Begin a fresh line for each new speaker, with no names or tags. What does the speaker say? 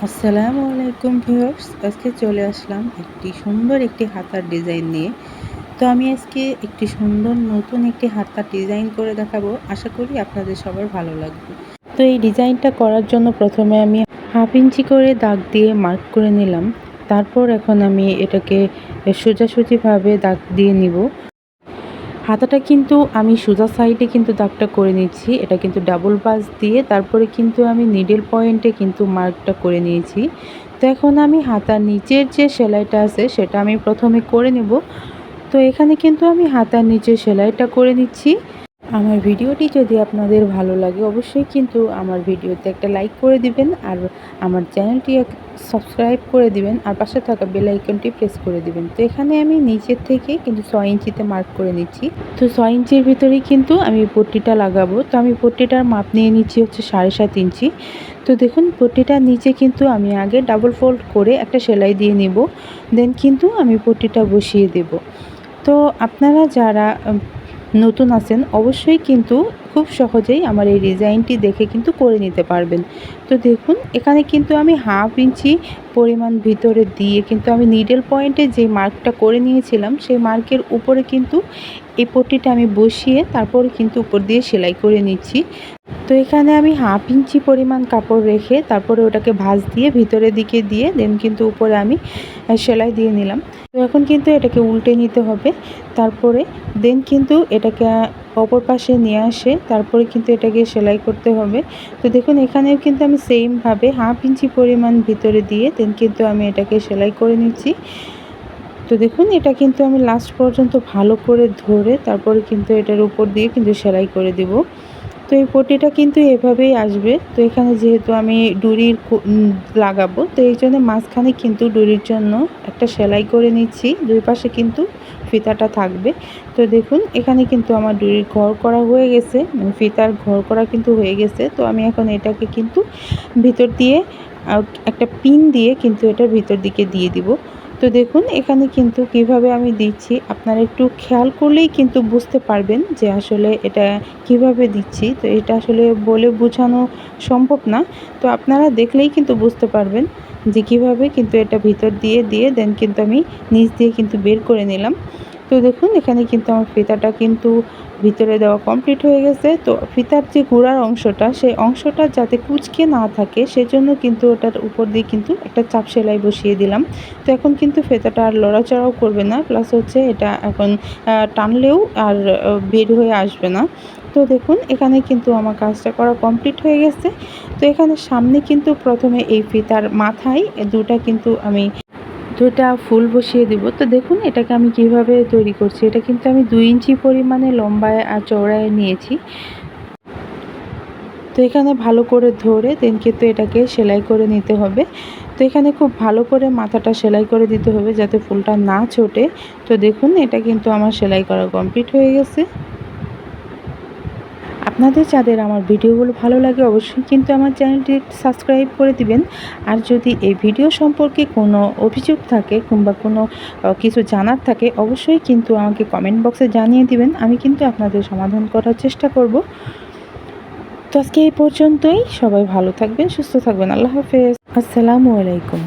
আসসালামু আলাইকুম ভিউয়ার্স, আজকে চলে আসলাম একটি সুন্দর হাতার ডিজাইন নিয়ে। তো আমি আজকে একটি সুন্দর নতুন হাতার ডিজাইন করে দেখাবো। আশা করি আপনাদের সবার ভালো লাগবে। তো এই ডিজাইনটা করার জন্য প্রথমে আমি 1/2 ইঞ্চি করে দাগ দিয়ে মার্ক করে নিলাম। তারপর এখন আমি এটাকে সোজাসুজিভাবে দাগ দিয়ে নিব। হাতাটা কিন্তু আমি সোজা সাইডে কিন্তু দাগটা করে নিচ্ছি। এটা কিন্তু ডাবল পাস দিয়ে তারপরে কিন্তু আমি নিডল পয়েন্টে কিন্তু মার্কটা করে নিয়েছি। তো এখন আমি হাতার নিচের যে সেলাইটা আছে সেটা আমি প্রথমে করে নেব। তো এখানে কিন্তু আমি হাতার নিচে সেলাইটা করে নিচ্ছি। আমার ভিডিওটি যদি আপনাদের ভালো লাগে অবশ্যই কিন্তু আমার ভিডিওতে একটা লাইক করে দিবেন, আর আমার চ্যানেলটি সাবস্ক্রাইব করে দিবেন, আর পাশে থাকা বেল আইকনটি প্রেস করে দিবেন। তো এখানে আমি নিচের থেকে কিন্তু 6 ইঞ্চিতে মার্ক করে নিচ্ছি। তো 6 ইঞ্চির ভিতরেই কিন্তু আমি পট্টিটা লাগাবো। তো আমি পট্টিটার মাপ নিয়ে নিচ্ছি হচ্ছে 7.5 ইঞ্চি। তো দেখুন পট্টিটার নিচে কিন্তু আমি আগে ডাবল ফোল্ড করে একটা সেলাই দিয়ে নিব, দেন কিন্তু আমি পট্টিটা বসিয়ে দেব। তো আপনারা যারা নতুন আছেন অবশ্যই কিন্তু খুব সহজেই আমার এই ডিজাইনটি দেখে কিন্তু করে নিতে পারবেন। তো দেখুন এখানে কিন্তু আমি 1/2 ইঞ্চি পরিমাণ ভিতরে দিয়ে কিন্তু আমি নিডল পয়েন্টে যে মার্কটা করে নিয়েছিলাম সেই মার্কের উপরে কিন্তু এই পট্টিটা আমি বসিয়ে তারপরে কিন্তু উপর দিয়ে সেলাই করে নিচ্ছি। তো এখানে আমি 1/2 ইঞ্চি পরিমাণ কাপড় রেখে তারপরে ওটাকে ভাঁজ দিয়ে ভিতরের দিকে দিয়ে দেন কিন্তু উপরে আমি সেলাই দিয়ে নিলাম। তো এখন কিন্তু এটাকে উল্টে নিতে হবে। তারপরে দেন কিন্তু এটাকে অপর পাশে নিয়ে আসে তারপরে কিন্তু এটাকে সেলাই করতে হবে। তো দেখুন এখানেও কিন্তু আমি সেমভাবে 1/2 ইঞ্চি পরিমাণ ভিতরে দিয়ে দেন কিন্তু আমি এটাকে সেলাই করে নিচ্ছি। তো দেখুন এটা কিন্তু আমি লাস্ট পর্যন্ত ভালো করে ধরে তারপরে কিন্তু এটার উপর দিয়ে কিন্তু সেলাই করে দেব। তো এই পট্টিটা কিন্তু এভাবেই আসবে। তো এখানে যেহেতু আমি ডুরির লাগাবো তো এই জন্য মাঝখানে কিন্তু ডুরির জন্য একটা সেলাই করে নিচ্ছি, দুই পাশে কিন্তু ফিতাটা থাকবে। তো দেখুন এখানে কিন্তু আমার ডুরির ঘর করা হয়ে গেছে, মানে ফিতার ঘর করা কিন্তু হয়ে গেছে। তো আমি এখন এটাকে কিন্তু ভিতর দিয়ে একটা পিন দিয়ে কিন্তু এটার ভিতর দিকে দিয়ে দিব। তো দেখুন এখানে কিন্তু কিভাবে আমি দিচ্ছি আপনারা একটু খেয়াল করলেই কিন্তু বুঝতে পারবেন যে আসলে এটা কিভাবে দিচ্ছি। তো এটা আসলে বলে বোঝানো সম্ভব না। তো আপনারা দেখলেই কিন্তু বুঝতে পারবেন যে কিভাবে কিন্তু এটা ভিতর দিয়ে দিয়ে দেন কিন্তু আমি নিচ দিয়ে কিন্তু বের করে নিলাম। তো দেখুন এখানে কিন্তু আমার ফিতাটা কিন্তু ভিতরে দেওয়া কমপ্লিট হয়ে গেছে। তো ফিতার যে গোড়ার অংশটা সেই অংশটা যাতে কুঁচকে না থাকে সেজন্য কিন্তু ওটার উপর দিয়ে কিন্তু একটা চাপ সেলাই বসিয়ে দিলাম। তো এখন কিন্তু ফিতাটা আর লড়াচড়াও করবে না, প্লাস হচ্ছে এটা এখন টানলেও আর বের হয়ে আসবে না। তো দেখুন এখানে কিন্তু আমার কাজটা করা কমপ্লিট হয়ে গেছে। তো এখানে সামনে কিন্তু প্রথমে এই ফিতার মাথায় দুটা ফুল বসিয়ে দিব। তো দেখুন এটাকে আমি কিভাবে তৈরি করছি। এটা কিন্তু আমি 2 ইঞ্চি পরিমাণে লম্বায় আর চওড়ায় নিয়েছি। তো এখানে ভালো করে ধরে দেন কিন্তু এটাকে সেলাই করে নিতে হবে। তো এখানে খুব ভালো করে মাথাটা সেলাই করে দিতে হবে যাতে ফুলটা না ছোটে। তো দেখুন এটা কিন্তু আমার সেলাই করা কমপ্লিট হয়ে গেছে। আপনাদের যাদের আমার ভিডিওগুলো ভালো লাগে অবশ্যই কিন্তু আমার চ্যানেলটি সাবস্ক্রাইব করে দিবেন। আর যদি এই ভিডিও সম্পর্কে কোনো অভিযোগ থাকে কিংবা কোনো কিছু জানার থাকে অবশ্যই কিন্তু আমাকে কমেন্ট বক্সে জানিয়ে দিবেন। আমি কিন্তু আপনাদের সমাধান করার চেষ্টা করব। তো আজকে এই পর্যন্তই। সবাই ভালো থাকবেন, সুস্থ থাকবেন। আল্লাহ হাফেজ। আসসালামু আলাইকুম।